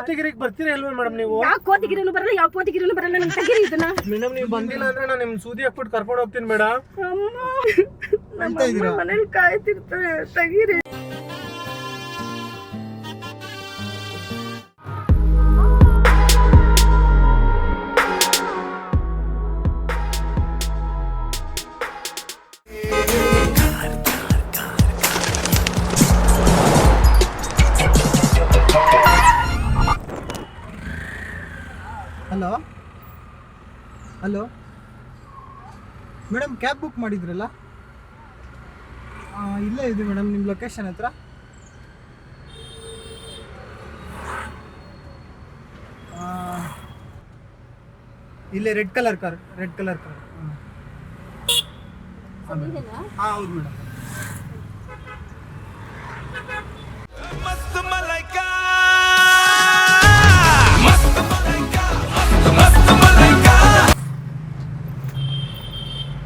ಕೋತಿಗಿರಿಗೆ ಬರ್ತೀರಾ ಇಲ್ವಾ ಮೇಡಮ್ ನೀವು? ಯಾವ ಕೋತಿಗಿರಿನೂ ಬರಲ್ಲ, ಯಾವ ಕೋತಿಗಿರಿನೂ ಬರಲ್ಲ. ನಂಗೆ ತೆಗೀರಿ ಇದನ್ನ. ಮೇಡಮ್ ನೀವು ಬಂದಿಲ್ಲ ಅಂದ್ರೆ ನಾನು ನಿಮ್ ಸೂದಿ ಹಾಕ್ಬಿಟ್ಟು ಕರ್ಕೊಂಡು ಹೋಗ್ತೀನಿ ಮೇಡಮ್. ನಮ್ಮ ಮನೇಲಿ ಕಾಯ್ತಿರ್ತಾರೆ, ತೆಗೀರಿ. Hello hello madam, cab book ಮಾಡಿದ್ರಲ್ಲ? ಇಲ್ಲೇ ಇದೆ ಮೇಡಮ್, ನಿಮ್ಮ ಲೊಕೇಶನ್ ಹತ್ರ. ಇಲ್ಲೇ ರೆಡ್ ಕಲರ್ ಕಾರ್. ಹಾಂ ಹೌದು ಮೇಡಮ್.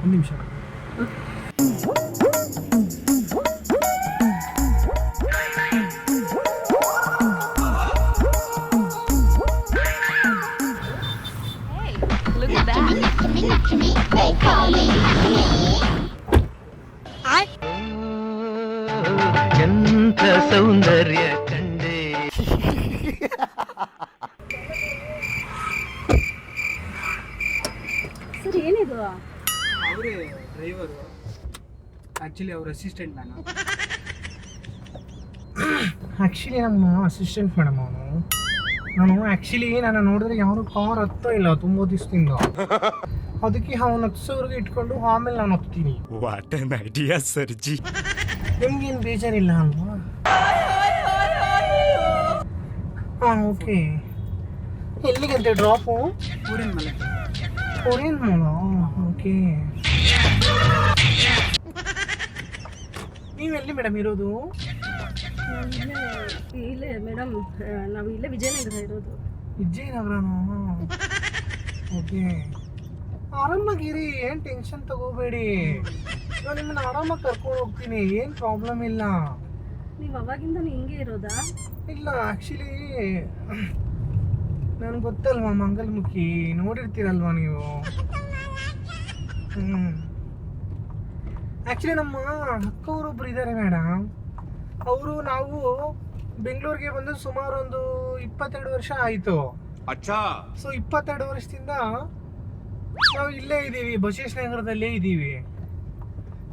ಒಂದು ನಿಮಿಷ. ಎಂಥ ಸೌಂದರ್ಯ ಕಂಡೆ. ಸರ್ ಏನಿದು? ಅವರೇ ಡ್ರೈವರು, ಆ್ಯಕ್ಚುಲಿ ಅವ್ರ ಅಸಿಸ್ಟೆಂಟ್ ನಾನು. ಆ್ಯಕ್ಚುಲಿ ನಮ್ಮ ಅಸಿಸ್ಟೆಂಟ್ ಮೇಡಮ್ ಅವನು. ನಾನು ನೋಡಿದ್ರೆ ಯಾರು ಕಾರ್ ಹತ್ತೋ ಇಲ್ಲ ತುಂಬ ದಿವಸದಿಂದ. ಅದಕ್ಕೆ ಅವನು ಹತ್ಸೋರ್ಗೆ ಇಟ್ಕೊಂಡು ಆಮೇಲೆ ನಾನು ಹತ್ತೀನಿ. ವಾಟ್ ಆನ್ ಐಡಿಯಾ ಸರ್ಜಿ. ನಿಮ್ಗೇನು ಬೇಜಾರಿಲ್ಲ ಅಲ್ವಾ? ಹಾಂ ಓಕೆ. ಎಲ್ಲಿಗಂತೆ ಡ್ರಾಪು? ಊರಿನ ಮೇಲೆ. ಕೊರಿಯನ್ ಮಾಲ. ಓಕೆ. ನೀವೆಲ್ಲಿ ಮೇಡಮ್ ಇರೋದು? ಇಲ್ಲೇ ಮೇಡಮ್, ನಾವು ಇಲ್ಲೇ ವಿಜಯನಗರ ಇರೋದು. ವಿಜಯನಗರನಾ? ಓಕೆ. ಆರಾಮಾಗಿರಿ, ಏನು ಟೆನ್ಷನ್ ತಗೋಬೇಡಿ. ನಾನು ನಿಮ್ಮನ್ನು ಆರಾಮಾಗಿ ಕರ್ಕೊಂಡು ಹೋಗ್ತೀನಿ, ಏನು ಪ್ರಾಬ್ಲಮ್ ಇಲ್ಲ. ನೀವು ಅವಾಗಿಂದ ಹಿಂಗೆ ಇರೋದಾ? ಇಲ್ಲ, ಆ್ಯಕ್ಚುಲಿ ನನಗೆ ಗೊತ್ತಲ್ವಾ, ಮಂಗಲ್ಮುಖಿ ನೋಡಿರ್ತೀರಲ್ವಾ ನೀವು. ಆ್ಯಕ್ಚುಲಿ ನಮ್ಮ ಅಕ್ಕವರೊಬ್ರು ಇದ್ದಾರೆ ಮೇಡಮ್. ನಾವು ಬೆಂಗಳೂರಿಗೆ ಬಂದು ಸುಮಾರು ಒಂದು 22 ವರ್ಷ ಆಯಿತು. ಸೊ 22 ವರ್ಷದಿಂದ ನಾವು ಇಲ್ಲೇ ಇದ್ದೀವಿ, ಬಸವೇಶ್ವರನಗರದಲ್ಲೇ ಇದ್ದೀವಿ.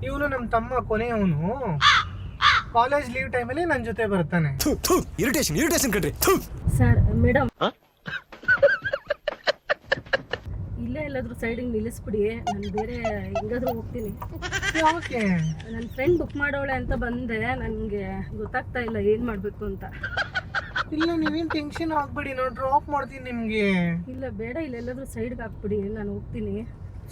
ಇವನು ನಮ್ಮ ತಮ್ಮ ಕೊನೆಯವನು. ಕಾಲೇಜ್ ಲೀವ್ ಟೈಮಲ್ಲಿ ನನ್ನ ಜೊತೆ ಬರ್ತಾನೆ. ಇರಿಟೇಷನ್ ಕಣ್ರಿ. ಸರ್ ಮೇಡಮ್, ಇಲ್ಲೇ ಎಲ್ಲಾದ್ರೂ ಸೈಡಿಗೆ ನಿಲ್ಲಿಸ್ಬಿಡಿ, ನಾನು ಬೇರೆ ಹೆಂಗಾದ್ರೂ ಹೋಗ್ತೀನಿ. ಯಾಕೆ? ನನ್ನ ಫ್ರೆಂಡ್ ಬುಕ್ ಮಾಡೋಳೆ ಅಂತ ಬಂದೆ, ನನಗೆ ಗೊತ್ತಾಗ್ತಾ ಇಲ್ಲ ಏನು ಮಾಡಬೇಕು ಅಂತ. ಇಲ್ಲ, ನೀವೇನು ಟೆನ್ಷನ್ ಆಗಬೇಡಿ, ನಾನು ಡ್ರಾಪ್ ಮಾಡ್ತೀನಿ ನಿಮಗೆ. ಇಲ್ಲ ಬೇಡ, ಇಲ್ಲ ಎಲ್ಲಾದ್ರೂ ಸೈಡ್ಗೆ ಹಾಕ್ಬಿಡಿ, ನಾನು ಹೋಗ್ತೀನಿ.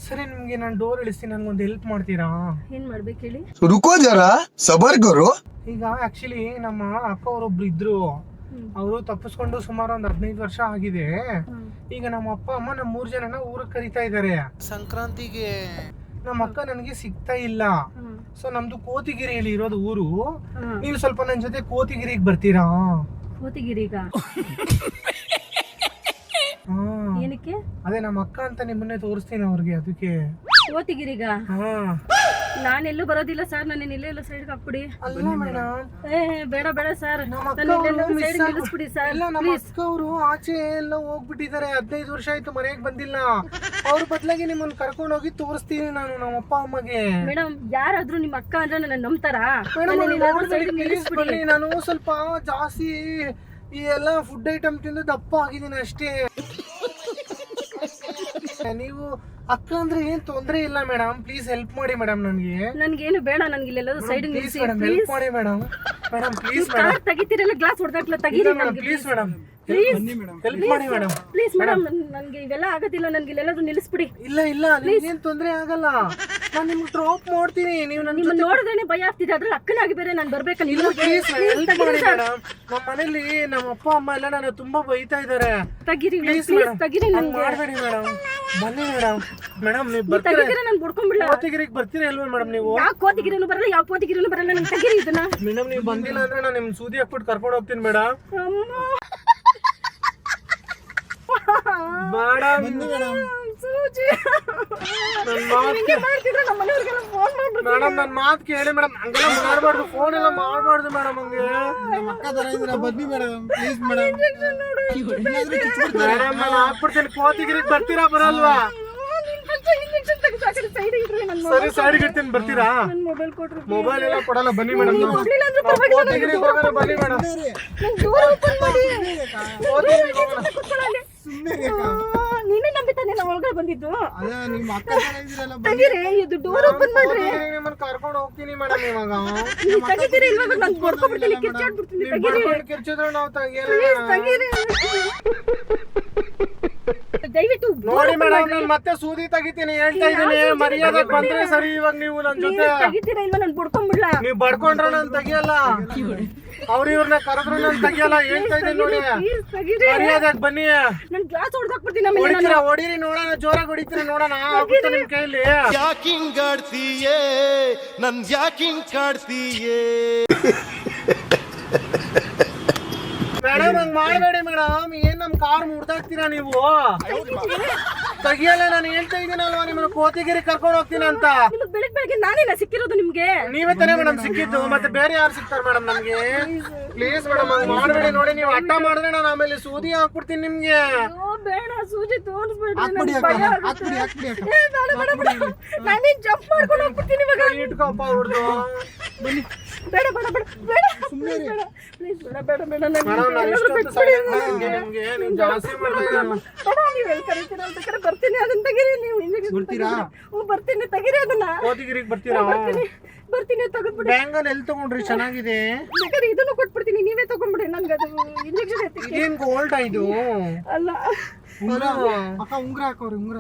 ಸರಿ, ನಿಮಗೆ ನಾನು ಡೋರ್ ಇಳಿಸ್ತೀನಿ, ನನಗೊಂದು ಹೆಲ್ಪ್ ಮಾಡ್ತೀರಾ? ಏನು ಮಾಡ್ಬೇಕು ಹೇಳಿ? रुको जरा सबर करो. ಈಗ ಆ್ಯಕ್ಚುಲಿ ನಮ್ಮ ಅಕ್ಕ ಅವರೊಬ್ರು ಇದ್ರು. ಅವರು ತಪ್ಪಿಸ್ಕೊಂಡು ಸುಮಾರು ಒಂದು 15 ವರ್ಷ ಆಗಿದೆ. ಈಗ ನಮ್ಮ ಅಪ್ಪ ಅಮ್ಮ ನಮ್ಮ 3 ಜನನ ಊರಿಗೆ ಕರಿತಾ ಇದ್ದಾರೆ ಸಂಕ್ರಾಂತಿಗೆ. ನಮ್ಮ ಅಕ್ಕ ನನಗೆ ಸಿಗ್ತಾ ಇಲ್ಲ. ಸೊ ನಮ್ದು ಕೋತಿಗಿರಿಯಲ್ಲಿ ಇರೋದು ಊರು. ನೀವು ಸ್ವಲ್ಪ ನನ್ನ ಜೊತೆ ಕೋತಿಗಿರಿಗೆ ಬರ್ತೀರಾ? ಕೋತಿಗಿರಿಗ? ಏನಕ್ಕೆ? ಅದೇ ನಮ್ಮ ಅಕ್ಕ ಅಂತ ನಿಮ್ಮನ್ನೇ ತೋರಿಸ್ತೀನಿ ಅವ್ರಿಗೆ, ಅದಕ್ಕೆ. ಕೋತಿಗಿರಿಗ? ನಾನೆಲ್ಲೂ ಬರೋದಿಲ್ಲ ಸರ್, ನಾನು ಇಲ್ಲೆಲ್ಲ ಸೈಡ್ಗೆ ಹಾಕ್ಬಿಡಿ. ಅಲ್ಲ ಮೇಡಮ್, ಬೇಡ ಬೇಡ ಸರ್, ನಿಲ್ಲಿಸ್ಬಿಡಿ ಸರ್. ಇಲ್ಲ, ನಮ್ಮ ಅಕ್ಕವರು ಆಚೆ ಎಲ್ಲ ಹೋಗ್ಬಿಟ್ಟಿದ್ದಾರೆ, 15 ವರ್ಷ ಆಯ್ತು, ಮನೆಗೆ ಬಂದಿಲ್ಲ. ಅವ್ರ ಬದಲಾಗಿ ನಿಮ್ಮನ್ನ ಕರ್ಕೊಂಡು ಹೋಗಿ ತೋರಿಸ್ತೀನಿ ನಾನು ನಮ್ಮ ಅಪ್ಪ ಅಮ್ಮಗೆ. ಮೇಡಮ್, ಯಾರಾದ್ರೂ ನಿಮ್ಮ ಅಕ್ಕ ಅಂದ್ರೆ ನನ್ನ ನಂಬ್ತಾರಾ? ನಾನು ಸ್ವಲ್ಪ ಜಾಸ್ತಿ ಈ ಎಲ್ಲ ಫುಡ್ ಐಟಮ್ ತಿಂದು ದಪ್ಪ ಆಗಿದ್ದೀನಿ ಅಷ್ಟೇ. ನೀವು ಅಕ್ಕ ಅಂದ್ರೆ ಏನ್ ತೊಂದ್ರೆ ಇಲ್ಲ ಮೇಡಮ್, ಪ್ಲೀಸ್ ಹೆಲ್ಪ್ ಮಾಡಿ ಮೇಡಮ್. ನನ್ಗೇನು ಬೇಡ, ನನ್ಗೆ ಇಲ್ಲೆಲ್ಲರೂ ಸೈಡ್ ನಿಲ್ಲಿಸಿ. ಹೆಲ್ಪ್ ಮಾಡಿ ಮೇಡಮ್. Please madam. ತೆಗಿತೀರಲ್ಲ, ಗ್ಲಾಸ್ ಹೊಡೆದಾಕ್ಲ ತೆಗೀರಿ. ಪ್ಲೀಸ್ ಮೇಡಮ್, ಹೆಲ್ಪ್ ಮಾಡಿ ಮೇಡಮ್. ಪ್ಲೀಸ್ ಮೇಡಮ್, ನನ್ಗೆ ಇವೆಲ್ಲ ಆಗೋದಿಲ್ಲ, ನನ್ಗೆ ಇಲ್ಲೆಲ್ಲರೂ ನಿಲ್ಲಿಸ್ಬಿಡಿ. ಇಲ್ಲ, ನಿಮ್ಗೇನ್ ತೊಂದ್ರೆ ಆಗಲ್ಲ, ನಾನು ನಿಮ್ಗೆ ಡ್ರಾಪ್ ಮಾಡ್ತೀನಿ. ನೀವು ನಿಮ್ಮ ನೋಡಿದ್ರೆ ಭಯ ಆಗ್ತಿದೆ, ಅದ್ರಲ್ಲಿ ಅಕ್ಕನಾಗಿ ಬೇರೆ ನಾನು ಬರ್ಬೇಕಲ್ಲ. ನಮ್ಮ ಮನೇಲಿ ನಮ್ಮ ಅಪ್ಪ ಅಮ್ಮ ಎಲ್ಲ ನಾನು ತುಂಬಾ ಬೈತಾ ಇದಾರೆ. ತೆಗೀರಿ, ತೆಗೀರಿ. ಮಾಡ್ಬೇಡಿ ಮೇಡಮ್, ಬನ್ನಿ ಮೇಡಮ್. ನೀವು ತೆಗೀರಿ, ನಾನು ಬಿಡ್ಕೊಂಡ್ಬಿಡ್ಲ. ಕೋತಿಗಿರಿಗೆ ಬರ್ತೀರಾ ಇಲ್ವಾ ಮೇಡಮ್ ನೀವು? ಯಾವ ಕೋತಿಗಿರಿನೂ ಬರಲ್ಲ, ಯಾವ ಕೋತಿಗಿರಿನೂ ಬರಲ್ಲ. ನಂಗೆ ತೆಗೀರಿ ಇದನ್ನ. ಮೇಡಮ್, ನೀವು ಬಂದಿಲ್ಲ ಅಂದ್ರೆ ನಾನು ನಿಮ್ ಸೂದಿ ಹಾಕ್ಬಿಟ್ಟು ಕರ್ಕೊಂಡು ಹೋಗ್ತೀನಿ ಮೇಡಮ್. ಮೇಡಮ್ ಬನ್ನಿ ಮೇಡಮ್. ಸೂಜಿ ನನ್ ಮಾತ್ ಹಿಂಗೆ ಮಾಡ್ತಿದ್ರೆ ನಮ್ಮ ಮನೆಯವ್ರಿಗೆಲ್ಲ ಫೋನ್ ಮಾಡ್ಬಿಡ್ತೀನಿ. ಮೇಡಮ್ ನನ್ ಮಾತು ಕೇಳಿ ಮೇಡಮ್, ಹಂಗೆಲ್ಲ ಮಾಡಬಾರ್ದು, ಫೋನ್ ಎಲ್ಲ ಮಾಡಬಾರ್ದು ಮೇಡಮ್ ಹಂಗೆ. ನಮ್ಮ ಅಕ್ಕ ತರ ಇದ್ದೀರಾ, ಬನ್ನಿ ಮೇಡಮ್ ಪ್ಲೀಸ್ ಮೇಡಮ್. ಏನಾದ್ರೂ ಚುಚ್ಚಿಬಿಡ್ತಾರೆ. ಮೇಡಮ್ ನಾನು ಹಾಕ್ಬಿಡ್ತೀನಿ, ಕೋತಿಗಿರಿಗೆ ಬರ್ತೀರಾ ಬರಲ್ವಾ? ಸರಿ ಸೈಡ್ಗೆ ಇಡ್ತೀನಿ, ಬರ್ತೀರಾ? ನನ್ನ ಮೊಬೈಲ್ ಕೊಟ್ರು ಮೊಬೈಲ್ ಎಲ್ಲ ಕೊಡಲ್ಲ, ಬನ್ನಿ ಮೇಡಮ್. ಕೊಡ್ಲಿಲ್ಲ ಅಂದ್ರೆ ಪರವಾಗಿಲ್ಲ, ಕೋತಿಗಿರಿಗೆ ಹೋಗೋಣ, ಬನ್ನಿ ಮೇಡಮ್. ನಂಗ್ ಡೋರ್ ಓಪನ್ ಮಾಡಿ. ಕೋತಿಗಿರಿಗೆ ಹೋಗೋಣ. ಕೂತ್ಕೊಳ್ಳಿ. ಸುಮ್ಮನೆ ರೇಖಾ. ನೀನೇ ನಂಬಿತಾನೆ ನಾವು ಒಳಗಡೆ ಬಂದಿದ್ದು. ಅದೇ ನಿಮ್ಮ ಅಕ್ಕ ತರ ಇದ್ದೀರಲ್ಲ, ಬನ್ನಿ. ತೆಗೀರಿ, ಇದು ಡೋರ್ ಓಪನ್ ಮಾಡ್ರಿ. ಕೋತಿಗಿರಿಗೆ ನಿಮ್ಮನ್ನ ಕರ್ಕೊಂಡು ಹೋಗ್ತೀನಿ ಮೇಡಮ್ ಇವಾಗ. ನೀವು ತೆಗಿತೀರಿ ಇಲ್ವಾ? ನಾನು ಬಡ್ಕೊಬಿಡ್ತೀನಿ, ಕಿರ್ಚಾಡ್ಬಿಡ್ತೀನಿ. ನೀವು ತೆಗೀರಿ ಬರ್ಕೊಂಡು ಕಿರ್ಚಿದ್ರು ನಾವು ತೆಗಿಯಲ್ಲ ಪ್ಲೀಸ್, ಮೇಡಮ್. ತೆಗೀರಿ. ದಯವಿಟ್ಟು ನೋಡಿ ಮೇಡಮ್, ನಾನು ಮತ್ತೆ ಸೂದಿ ತೆಗಿತೀನಿ ಹೇಳ್ತಾ ಇದ್ದೀನಿ, ಮರ್ಯಾದೆ ಬಂದ್ರೆ ಸರಿ. ಇವಾಗ ನೀವು ನನ್ನ ಜೊತೆ ತೆಗಿತೀರಾ ಇಲ್ವಾ? ನಾನು ಬಡ್ಕೊಂಡ್ಬಿಡ್ಲಾ? ನೀವು ಬಡ್ಕೊಂಡ್ರೆ ನಾನು ತೆಗಿಯಲ್ಲ, ಅವ್ರ ಇವ್ರನ್ನ ಕರೆದ್ರು ನಾನು ತೆಗಿಯಲ್ಲ ಹೇಳ್ತಾ ಇದ್ದೀನಿ ನೋಡಿ. ಪ್ಲೀಸ್ ತೆಗೀರಿ. ಮರ್ಯಾದೆಗೆ ಬನ್ನಿ. ನಾನು ಗ್ಲಾಸ್ ಹೊಡೆದಾಕ್ಬಿಡ್ತೀನಿ ಆಮೇಲೆ. ಹೊಡಿತೀರಾ? ಹೊಡೀರಿ ನೋಡೋಣ, ಜೋರಾಗಿ ಹೊಡಿತೀರಿ ನೋಡೋಣ, ಆಗುತ್ತೆ ನಿಮ್ ಕೈಲಿ. ಯಾಕಿಂಗ್ ಆಡ್ತೀಯೇ ನನ್ ಯಾಕಿಂಗ್ ಕಾಡ್ತೀಯೇ. ಮೇಡಮ್ ಹಂಗ್ ಮಾಡಬೇಡಿ ಮೇಡಮ್, ಏನ್ ನಮ್ ಕಾರ್ ಮುಡ್ದಾಕ್ತೀರಾ ನೀವು? ತೆಗಿಯಲ್ಲ, ನಾನು ಹೇಳ್ತಾ ಇದ್ದೀನಲ್ವಾ ನಿಮ್ಮನ್ನ ಕೋತಿಗಿರಿ ಕರ್ಕೊಂಡು ಹೋಗ್ತೀನಿ ಅಂತ. ನಿಮಗೆ ಬೆಳಗ್ಗೆ ನಾನೇನ ಸಿಕ್ಕಿರೋದು ನಿಮ್ಗೆ? ನೀವೇ ತಾನೇ ಮೇಡಮ್ ಸಿಕ್ಕಿದ್ದು, ಮತ್ತೆ ಬೇರೆ ಯಾರು ಸಿಗ್ತಾರೆ ಮೇಡಮ್ ನಮ್ಗೆ? ಪ್ಲೀಸ್ ಮೇಡಮ್ ಹಂಗ್ ಮಾಡಬೇಡಿ ನೋಡಿ, ನೀವು ಅಡ್ಡ ಮಾಡಿದ್ರೆ ನಾನು ಆಮೇಲೆ ಸೂದಿ ಹಾಕ್ಬಿಡ್ತೀನಿ ನಿಮ್ಗೆ. ಅಯ್ಯೋ ಬೇಡ, ಸೂಜಿ ತೋರಿಸ್ಬೇಡ್ರಿ, ಹಾಕ್ಬಿಡಿ ನನಗೆ ಅಕ್ಕ, ಭಯ ಆಗುತ್ತೆ. ಹಾಕ್ಬಿಡಿ ಹಾಕ್ಬಿಡಿ ಅಕ್ಕ. ಏ, ಬೇಡ, ಬೇಡ, ಬೇಡ. ನಾನೇನ್ ಜಂಪ್ ಮಾಡ್ಕೊಂಡು ಹೋಗ್ಬಿಡ್ತೀನಿ ಇವಾಗ. ಇಟ್ಕೊಪ್ಪ ಅವ್ರದ್ದು. ಬೇಡ ಬೇಡ ಬೇಡ ಬೇಡ ಸುಮ್ಮನೆ ರೀ. ಬೇಡ ಪ್ಲೀಸ್, ಬೇಡ ಬೇಡ ಬೇಡ. ಮೇಡಮ್ ನಾನು ಇಷ್ಟೊಂದು ಸೈಲೆಂಟ್ ನಿಮ್ಗೆ ನೀವು ಜಾಸ್ತಿ ಮಾಡ್ತಾ ಇದ್ದೀರಾ. ಬೇಡ, ನೀವು ಎಲ್ಲಿ ಕರೀತೀರಾ ಅಂತ ಕರೆ ಬರ್ತೀನಿ, ಅದನ್ನ ತೆಗೀರಿ. ನೀವು ಇಂಜೆಕ್ಷನ್ ಬರ್ತೀರಾ? ಹ್ಞೂ ಬರ್ತೀನಿ, ತೆಗೀರಿ ಅದನ್ನ. ಕೋತಿಗಿರಿಗೆ ಬರ್ತೀರಾ? ಬರ್ತೀನಿ ತೆಗೆದ್ಬಿಡಿ. ಬ್ಯಾಂಗಲ್ ಎಲ್ಲಿ ತಗೊಂಡ್ರಿ? ಚೆನ್ನಾಗಿದೆ. ಬೇಕಾದ್ರೆ ಇದನ್ನು ಕೊಟ್ಬಿಡ್ತೀನಿ, ನೀವೇ ತಗೊಂಡ್ಬಿಡಿ. ನನ್ಗೆ ಅದು ಇಂಜೆಕ್ಷನ್ ಎತ್ತಿಕ್ಕೆ ಇದೇನ್ ಗೋಲ್ಡ್ ಇದು? ಅಲ್ಲ. ಉಂಗ್ರ ಅಕ್ಕ, ಉಂಗ್ರ ಹಾಕೋರಿ, ಉಂಗ್ರ.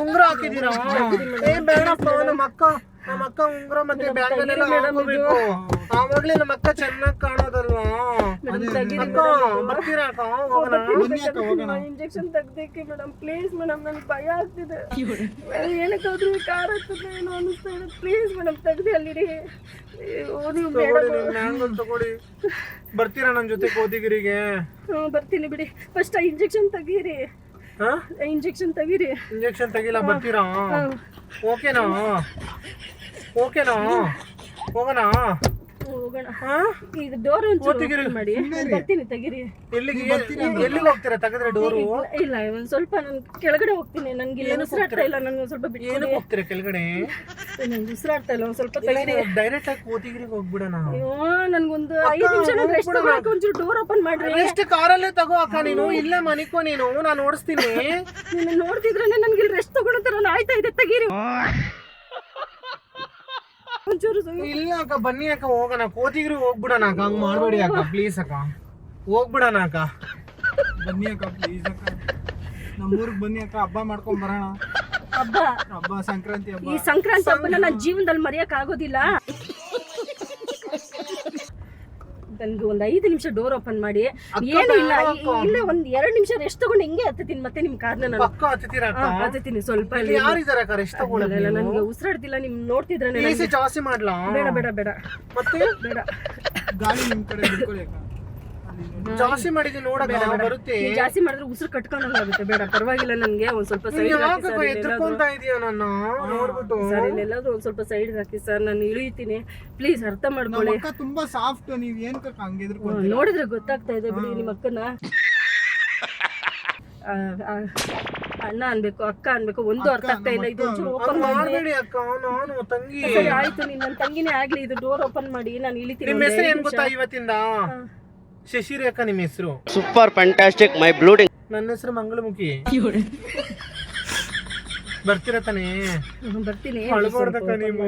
ಉಂಗ್ರ ಹಾಕಿದೀರಾ? ಏ ಬೇಡಪ್ಪ, ನಮ್ಮ ಅಕ್ಕ ಉಂಗ್ರ ಮತ್ತೆ ಬ್ಯಾಂಗಲ್ ಎಲ್ಲ ಹಾಕೋಬೇಕು, ಆವಾಗ್ಲೇ ನಮ್ಮ ಅಕ್ಕ ಚೆನ್ನಾಗಿ ಕಾಣೋದಲ್ವಾ? ಅಕ್ಕ ಬರ್ತೀರಾ ಅಕ್ಕ? ಹೋಗೋಣ. ಬನ್ನಿ ಅಕ್ಕ, ಹೋಗೋಣ. ಇಂಜೆಕ್ಷನ್ ತೆಗ್ದಕ್ಕೆ ಮೇಡಮ್, ಪ್ಲೀಸ್ ಮೇಡಮ್, ನನಗೆ ಭಯ ಆಗ್ತಿದೆ. ಏನಕ್ಕಾದ್ರೂ ಕಾರ್ ಹತ್ತದೆ ಏನೋ ಅನಿಸ್ತಾ ಇದೆ. ಪ್ಲೀಸ್ ಮೇಡಮ್ ತೆಗ್ದು ಅಲ್ಲಿಡಿ. ನೀವು ಬೇಡ. ತಗೊಳ್ಳಿ, ನಿಮ್ ಬ್ಯಾಂಗಲ್ ತಗೊಳ್ಳಿ. ಬರ್ತೀರಾ ನನ್ನ ಜೊತೆ ಕೋತಿಗಿರಿಗೆ? ಹ್ಞೂ ಬರ್ತೀನಿ ಬಿಡಿ. ಫಸ್ಟ್ ಇಂಜೆಕ್ಷನ್ ತೆಗೀರಿ. ಹಾ? ಇಂಜೆಕ್ಷನ್ ತೆಗೀರಿ. ಇಂಜೆಕ್ಷನ್ ತೆಗಿಲ್ಲ, ಬರ್ತೀರಾ? ಓಕೆನಾ? ಓಕೆನಾ? ಹೋಗೋಣ. ಹೋಗೋಣ. ಹಾ? ಇದು ಡೋರ್ ಕೋತಿಗಿರಿ ಒಂಚೂರು ಮಾಡಿ. ಬರ್ತೀನಿ ತೆಗೀರಿ. ಎಲ್ಲಿಗೆ ಎಲ್ಲಿಗೆ ಹೋಗ್ತೀರಾ ತೆಗೆದ್ರೆ ಡೋರು? ಇಲ್ಲ ಒಂದ್ ಸ್ವಲ್ಪ ನಾನು ಕೆಳಗಡೆ ಹೋಗ್ತೀನಿ. ನನ್ಗೆ ಇಲ್ಲಿ ಉಸಿರಾಡ್ತಾ ಇಲ್ಲ, ನನ್ಗೆ ಒಂದ್ ಸ್ವಲ್ಪ ಬಿಟ್ಟು ಏನಕ್ಕೆ ಹೋಗ್ತೀರಾ ಕೆಳಗಡೆ? ನನ್ಗೆ ಉಸಿರಾಡ್ತಾ ಇಲ್ಲ, ಒಂದ್ ಸ್ವಲ್ಪ ತೆಗೀರಿ. ಡೈರೆಕ್ಟ್ ಆಗಿ ಕೋತಿಗಿರಿಗೆ ಹೋಗ್ಬಿಡೋಣ. ಅಯ್ಯೋ ನನ್ಗೊಂದು 5 ನಿಮಿಷ ರೆಸ್ಟ್ ತಗೊಳಕ್ಕೆ ಒಂಚೂರು ಡೋರ್ ಓಪನ್ ಮಾಡ್ರಿ. ಎಷ್ಟು ಕಾರಲ್ಲೇ ತಗೋ ಅಕ್ಕ, ನೀನು ಇಲ್ಲೇ ಮನಿಕೋ, ನೀನು ನಾನು ಓಡಿಸ್ತೀನಿ. ನೀನು ನೋಡ್ತಿದ್ರೆ ನನ್ಗೆ ಇಲ್ಲಿ ರೆಸ್ಟ್ ತಗೊಳ್ಳೋ ತರ ಆಯ್ತಾ ಇದೆ. ತೆಗೀರಿ ಒಂಚೂರು. ಇಲ್ಲ ಅಕ್ಕ, ಬನ್ನಿ ಅಕ್ಕ, ಹೋಗೋಣ ಕೋತಿಗಿರಿಗೆ ಹೋಗ್ಬಿಡೋಣ ಅಕ್ಕ. ಹಂಗ್ ಮಾಡ್ಬೇಡಿ ಅಕ್ಕ, ಪ್ಲೀಸ್ ಅಕ್ಕ, ಹೋಗ್ಬಿಡೋಣ ಅಕ್ಕ. ಬನ್ನಿ ಅಕ್ಕ ಪ್ಲೀಸ್ ಅಕ್ಕ, ನಮ್ಮೂರಿಗೆ ಬನ್ನಿ ಅಕ್ಕ, ಹಬ್ಬ ಮಾಡ್ಕೊಂಡ್ ಬರೋಣ. ಹಬ್ಬ ಸಂಕ್ರಾಂತಿ ಹಬ್ಬ. ಈ ಸಂಕ್ರಾಂತಿ ಹಬ್ಬನ ನನ್ನ ಜೀವನದಲ್ಲಿ ಮರೆಯಕ್ ಆಗೋದಿಲ್ಲ. ನನ್ಗೆ ಒಂದ್ 5 ನಿಮಿಷ ಡೋರ್ ಓಪನ್ ಮಾಡಿ. ಏನು ಇಲ್ಲ, ಇಲ್ಲೇ ಒಂದ್ 2 ನಿಮಿಷ ರೆಸ್ಟ್ ತಗೊಂಡು ಹಿಂಗೆ ಹತ್ತೀನಿ ಮತ್ತೆ ನಿಮ್ ಕಾರ್ನ ನಾನು ಪಕ್ಕ ಹತ್ತೀರಾ ಅಕ್ಕ? ಹತ್ತೀನಿ. ಸ್ವಲ್ಪ ಯಾರಿದ್ದಾರೆ ಅಕ್ಕ ರೆಸ್ಟ್ ತಗೊಳ್ಳೋದು? ನನ್ಗೆ ಉಸಿರಾಡ್ತಿಲ್ಲ, ನಿಮ್ ನೋಡ್ತಿದ್ರೆ. ಎಸಿ ಜಾಸ್ತಿ ಮಾಡ್ಲಾ? ಬೇಡ ಬೇಡ ಬೇಡ ಮತ್ತೆ ಬೇಡ. ಗಾಳಿ ನಿಮ್ ಕಡೆ ಬಿಟ್ಕೊಳ್ಳಿ ಅಕ್ಕ. ಜಾಸ್ತಿ ಮಾಡಿದೀನಿ ನೋಡಕ್ಕ, ಬರುತ್ತೆ. ನೀವ್ ಜಾಸ್ತಿ ಮಾಡಿದ್ರೆ ಉಸಿರು ಕಟ್ಕೊಂಡಂಗಾಗುತ್ತೆ. ಬೇಡ ಪರವಾಗಿಲ್ಲ, ನನ್ಗೆ ಒಂದ್ ಸ್ವಲ್ಪ ಸೈಡ್ ಹಾಕಿ ಸರ್. ಎದ್ಕೊಂತ ಇದೀಯ ನನ್ನ ನೋಡ್ಬಿಟ್ಟು? ಸರ್ ಇಲ್ಲೆಲ್ಲಾದ್ರೂ ಒಂದ್ ಸ್ವಲ್ಪ ಸೈಡ್ ಹಾಕಿ ಸರ್, ನಾನು ಇಳಿತೀನಿ. ಪ್ಲೀಸ್ ಅರ್ಥ ಮಾಡ್ಕೊಳ್ಳಿ. ನಮ್ಮ ಅಕ್ಕ ತುಂಬಾ ಸಾಫ್ಟ್, ನೀವ್ ಏನ್ ಕಕ್ಕ ಹಂಗೆ ಎದ್ರುಕೊಂತೀರಾ? ನೋಡಿದ್ರೆ ಗೊತ್ತಾಗ್ತಾ ಇದೆ ಬಿಡಿ ನಿಮ್ಮ ಅಕ್ಕನ. ಅಣ್ಣ ಅನ್ಬೇಕು, ಅಕ್ಕ ಅನ್ಬೇಕು, ಒಂದು ಅರ್ಥ ಆಗ್ತಾ ಇಲ್ಲ. ಇದು ಓಪನ್ ಮಾಡ್ಬೇಡಿ ಅಕ್ಕ, ನಾನು ತಂಗಿ. ಸರಿ ಆಯ್ತು, ನೀನ್ ನನ್ನ ತಂಗಿನೇ ಆಗ್ಲಿ. ಇದು ಡೋರ್ ಓಪನ್ ಮಾಡಿ, ನಾನು ಇಳಿತೀನಿ. ನಿಮ್ಮ ಹೆಸರು ಏನ್ ಗೊತ್ತಾ ಇವತ್ತಿಂದ? ಶಶಿರೇಖಾ ನಿಮ್ಮ ಹೆಸರು. ಸೂಪರ್ ಫ್ಯಾಂಟಾಸ್ಟಿಕ್ ಮೈ ಬ್ಲೂಡಿಂಗ್. ನನ್ನ ಹೆಸರು ಮಂಗಳಮುಖಿ. ಬರ್ತೀರಾ ತಾನೇ? ಬರ್ತೀನಿ. ಅಳಬಾರ್ದಕ್ಕ ನೀವು,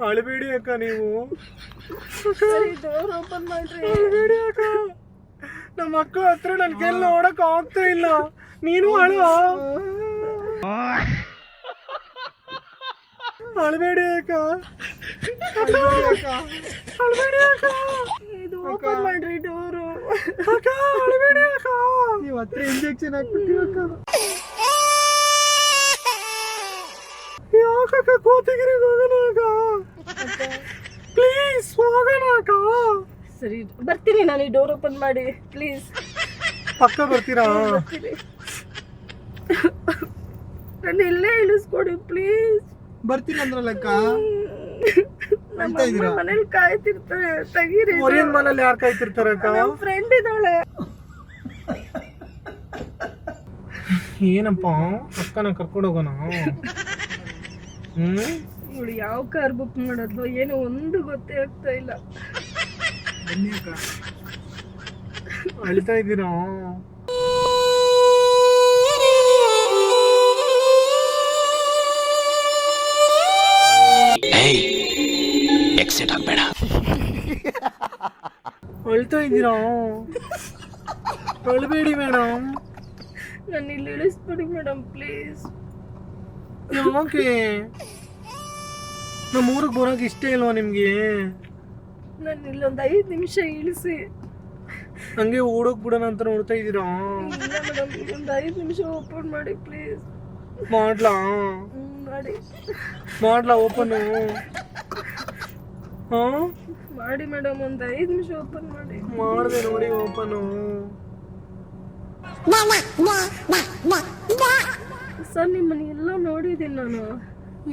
ಅಳಬೇಡಿ ಅಕ್ಕ ನೀವು. ಡೋರ್ ಓಪನ್ ಮಾಡ್ರಿ. ಅಳಬೇಡಿ ಅಕ್ಕ, ನಮ್ಮ ಅಕ್ಕ ಹತ್ರ ನನ್ ಕೈಲಿ ನೋಡಕ್ ಆಗ್ತಾ ಇಲ್ಲ. ನೀನು ಅಳಬೇಡಿ ಅಕ್ಕ, ಅಳಬೇಡಿ ಅಕ್ಕ. ಇದು ಓಪನ್ ಮಾಡ್ರಿ ಡೋರು. ಅಕ್ಕ ಅಳಬೇಡಿ ಅಕ್ಕ. ನೀವ್ ಹತ್ರ ಇಂಜೆಕ್ಷನ್ ಹಾಕ್ಬಿಟ್ಟಿವಿ ಅಕ್ಕ. ಯಾಕಕ್ಕ ಕೋತಿಗಿರಿಗೆ ಹೋಗೋಣ ಅಕ್ಕ, ಪ್ಲೀಸ್ ಹೋಗೋಣ ಅಕ್ಕ. ಸರಿ ಬರ್ತೀನಿ ನಾನು, ಈ ಡೋರ್ ಓಪನ್ ಮಾಡಿ ಪ್ಲೀಸ್. ಪಕ್ಕ ಬರ್ತೀರಾ? ನಾನು ಇಲ್ಲೇ ಇಳಿಸ್ಕೊಡಿ ಪ್ಲೀಸ್. ಬರ್ತೀನಿ ಅಂದ್ರಲ್ಲಕ್ಕ. ನಮ್ಮ ಅಮ್ಮ ಮನೇಲಿ ಕಾಯ್ತಿರ್ತಾರೆ, ತೆಗೀರಿ. ಕೊರಿಯನ್ ಮನೇಲಿ ಯಾರು ಕಾಯ್ತಿರ್ತಾರಕ್ಕ? ನಮ್ಮ ಫ್ರೆಂಡ್ ಇದ್ದಾಳೆ. ಏನಪ್ಪ ಅಕ್ಕನ ಕರ್ಕೊಂಡು ಹೋಗೋಣ? ಇವಳು ಯಾವ ಕಾರ್ ಬುಕ್ ಮಾಡೋದು ಏನೋ ಒಂದು ಗೊತ್ತೇ ಆಗ್ತಾ ಇಲ್ಲ. ಬನ್ನಿ ಅಕ್ಕ. ಅಳ್ತಾ ಇದ್ದೀರಾ? ಎಕ್ಸಿಟ್ ಆಗ್ಬೇಡ. ಅಳ್ತಾ ಇದ್ದೀರಾ? ಅಳ್ಬೇಡಿ ಮೇಡಮ್. ನಾನು ಇಲ್ಲಿ ಇಳಿಸ್ಬಿಡಿ ಮೇಡಮ್ ಪ್ಲೀಸ್. ಯಾಕೆ? ನಮ್ಮ ಊರಿಗೆ ಬರೋಕೆ ಇಷ್ಟ ಇಲ್ವಾ ನಿಮ್ಗೆ? ನಾನು ಇಲ್ಲೊಂದು 5 ನಿಮಿಷ ಇಳಿಸಿ. ಹಂಗೆ ಓಡೋಕ್ ಬಿಡೋಣ ಅಂತ ನೋಡ್ತಾ ಇದ್ದೀರಾ? ಇಲ್ಲ ಮೇಡಮ್, ಒಂದು 5 ನಿಮಿಷ ಓಪನ್ ಮಾಡಿ ಪ್ಲೀಸ್. ಮಾಡ್ಲಾ ಮಾಡಿ ಓಪನ್? ಹಾ ಮಾಡಿ ಮೇಡಮ್, ಒಂದು 5 ನಿಮಿಷ ಓಪನ್ ಮಾಡಿ. ಮಾಡಿದೆ ನೋಡಿ ಓಪನು. ಸರ್ ನಿಮ್ಮನ್ನ ಎಲ್ಲೋ ನೋಡಿದ್ದೀನಿ ನಾನು.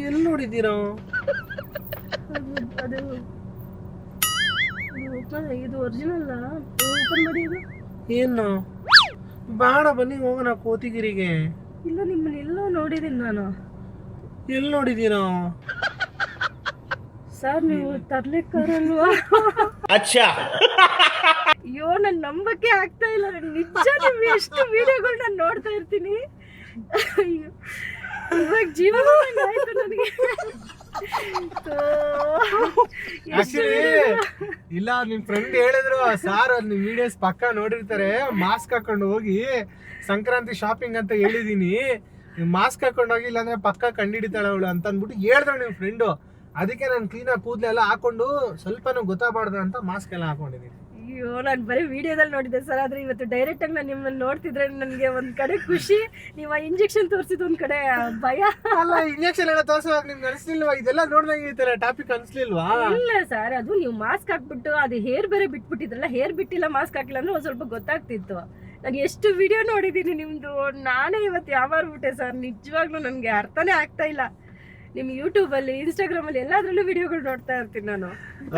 ಎಲ್ಲಿ ನೋಡಿದ್ದೀರಾ? ಅದು ಇದು ಒರಿಜಿನಲ್ ಓಪನ್ ಮಾಡಿ. ಇದು ಏನು ಬೇಡ, ಬನ್ನಿ ಹೋಗೋಣ ಕೋತಿಗಿರಿಗೆ. ಇಲ್ಲ, ನಿಮ್ಮನ್ನ ಎಲ್ಲೋ ನೋಡಿದ್ದೀನಿ ನಾನು. ಎಲ್ಲಿ ನೋಡಿದ್ದೀರಾ? ಸರ್ ನೀವು ತರ್ಲಿಕ್ಕಾರಲ್ವಾ? ಅಯ್ಯೋ, ನನ್ ನಂಬಕ್ಕೆ ಆಗ್ತಾ ಇಲ್ಲ. ನಿಜ, ನೀವು ಎಷ್ಟು ವಿಡಿಯೋಗಳು ನಾನು ನೋಡ್ತಾ ಇರ್ತೀನಿ. ಅಯ್ಯೋ, ಇವಾಗ ಜೀವ ಆಯ್ತು ನನಗೆ. ಆಕ್ಚುಲಿ ಇಲ್ಲ, ನಿಮ್ ಫ್ರೆಂಡ್ ಹೇಳಿದ್ರು ಸಾರ್ ನಿಮ್ ವಿಡಿಯೋಸ್ ಪಕ್ಕ ನೋಡಿರ್ತಾರೆ, ಮಾಸ್ಕ್ ಹಾಕೊಂಡು ಹೋಗಿ ಸಂಕ್ರಾಂತಿ ಶಾಪಿಂಗ್ ಅಂತ ಹೇಳಿದೀನಿ, ಮಾಸ್ಕ್ ಹಾಕೊಂಡು ಹೋಗಿ ಇಲ್ಲಾಂದ್ರೆ ಪಕ್ಕ ಕಂಡಿಡಿತಾಳೆ ಅವಳು ಅಂತ ಅಂದ್ಬಿಟ್ಟು ಹೇಳಿದ್ರು ನಿಮ್ ಫ್ರೆಂಡು. ಅದಕ್ಕೆ ನಾನು ಕ್ಲೀನಾಗಿ ಕೂದಲೆಲ್ಲ ಹಾಕೊಂಡು ಸ್ವಲ್ಪನೂ ಗೊತ್ತಾಗಬಾರ್ದು ಅಂತ ಮಾಸ್ಕ್ ಎಲ್ಲ ಹಾಕೊಂಡಿದ್ದೀನಿ. ಅಯ್ಯೋ, ನಾನು ಬರೀ ವಿಡಿಯೋದಲ್ಲಿ ನೋಡಿದ್ದೆ ಸರ್. ಆದ್ರೆ ಇವತ್ತು ಡೈರೆಕ್ಟ್ ಆಗಿ ನಾನು ನಿಮ್ಮನ್ನ ನೋಡ್ತಿದ್ರೆ ನನಗೆ ಒಂದ್ ಕಡೆ ಖುಷಿ, ನೀವು ಆ ಇಂಜೆಕ್ಷನ್ ತೋರಿಸಿದ ಒಂದ್ ಕಡೆ ಭಯ. ಅಲ್ಲ, ಇಂಜೆಕ್ಷನ್ ಎಲ್ಲ ತೋರಿಸುವಾಗ ನಿಮ್ಗೆ ಅನಿಸ್ಲಿಲ್ವಾ? ಇದೆಲ್ಲ ನೋಡ್ದಂಗೆ ಈ ತರ ಟಾಪಿಕ್ ಅನ್ಸ್ಲಿಲ್ವಾ? ಇಲ್ಲ ಸರ್, ಅದು ನೀವು ಮಾಸ್ಕ್ ಹಾಕ್ಬಿಟ್ಟು ಅದು ಹೇರ್ ಬೇರೆ ಬಿಟ್ಬಿಟ್ಟಿದ್ರಲ್ಲ, ಹೇರ್ ಬಿಟ್ಟಿಲ್ಲ ಮಾಸ್ಕ್ ಹಾಕಿಲ್ಲ ಅಂದ್ರೆ ಒಂದ್ ಸ್ವಲ್ಪ ಗೊತ್ತಾಗ್ತಿತ್ತು. ನಾನು ಎಷ್ಟು ವಿಡಿಯೋ ನೋಡಿದ್ದೀನಿ ನಿಮ್ದು, ನಾನೇ ಇವತ್ತು ಯಾವಾಗ್ಬಿಟ್ಟೆ ಸರ್. ನಿಜವಾಗ್ಲೂ ನನಗೆ ಅರ್ಥನೇ ಆಗ್ತಾ ಇಲ್ಲ. ನಿಮ್ಮ ಯೂಟ್ಯೂಬಲ್ಲಿ, ಇನ್ಸ್ಟಾಗ್ರಾಮಲ್ಲಿ ಎಲ್ಲಾದ್ರಲ್ಲೂ ವಿಡಿಯೋಗಳು ನೋಡ್ತಾ ಇರ್ತೀನಿ ನಾನು.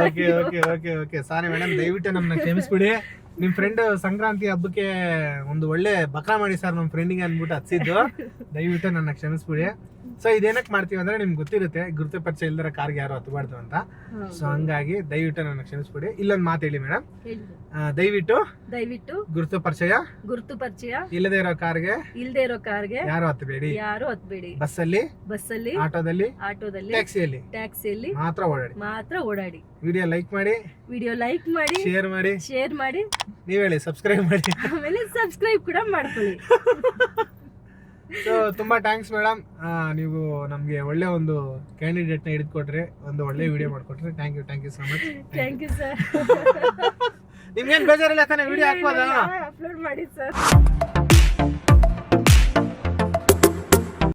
Okay okay okay okay sorry madam, ದಯವಿಟ್ಟು ನಮ್ಮನ್ನ ಕ್ಷಮಿಸ್ಬಿಡಿ. ನಿಮ್ಮ ಫ್ರೆಂಡ್ ಸಂಕ್ರಾಂತಿ ಹಬ್ಬಕ್ಕೆ ಒಂದು ಒಳ್ಳೆ ಬಕ್ರಾ ಮಾಡಿ ಸರ್ ನಮ್ಮ ಫ್ರೆಂಡಿಗೆ ಅಂದ್ಬಿಟ್ಟು ಹಚ್ಚಿದ್ದು, ದಯವಿಟ್ಟು ನನ್ನ ಕ್ಷಮಿಸ್ಬಿಡಿ. ಸೊ ಇದೇನಕ್ಕೆ ಮಾಡ್ತೀವಿ ಅಂದ್ರೆ ನಿಮ್ಗೆ ಗೊತ್ತಿರುತ್ತೆ, ಗುರುತು ಪರಿಚಯ ಇಲ್ದರ ಕಾರ್ಗೆ ಯಾರು ಹತ್ತಬಾರ್ದು ಅಂತ. ಸೊ ಹಂಗಾಗಿ ದಯವಿಟ್ಟು ನನ್ನ ಕ್ಷಮಿಸ್ಬಿಡಿ. ಇಲ್ಲೊಂದು ಮಾತು ಹೇಳಿ ಮೇಡಮ್, ದಯವಿಟ್ಟು ಗುರುತು ಪರಿಚಯ ಇಲ್ಲದೆ ಇರೋ ಕಾರ್ಗೆ ಯಾರು ಹತ್ತಬೇಡಿ. ಬಸ್ಸಲ್ಲಿ ಆಟೋದಲ್ಲಿ ಟ್ಯಾಕ್ಸಿಯಲ್ಲಿ ಮಾತ್ರ ಓಡಾಡಿ. ವಿಡಿಯೋ ಲೈಕ್ ಮಾಡಿ, ಶೇರ್ ಮಾಡಿ. ನೀವ್ ಹೇಳಿ, ಸಬ್ಸ್ಕ್ರೈಬ್ ಮಾಡಿ. ಆಮೇಲೆ ಸಬ್ಸ್ಕ್ರೈಬ್ ಕೂಡ ಮಾಡ್ಕೊಳ್ಳಿ. ಸೊ ತುಂಬಾ ಥ್ಯಾಂಕ್ಸ್ ಮೇಡಮ್, ನೀವು ನಮ್ಗೆ ಒಳ್ಳೆ ಒಂದು ಕ್ಯಾಂಡಿಡೇಟ್ ನ ಹಿಡಿದುಕೊಟ್ರಿ, ಒಂದು ಒಳ್ಳೆ ವಿಡಿಯೋ ಮಾಡ್ಕೊಟ್ರಿ. Thank you so much. Thank you sir. ನಿಮ್ಗೇನ್ ಬೇಜಾರಿಲ್ಲ ತಾನೇ ವಿಡಿಯೋ ಹಾಕ್ಬೋದಾ? ಅಪ್ಲೋಡ್ ಮಾಡಿ ಸರ್.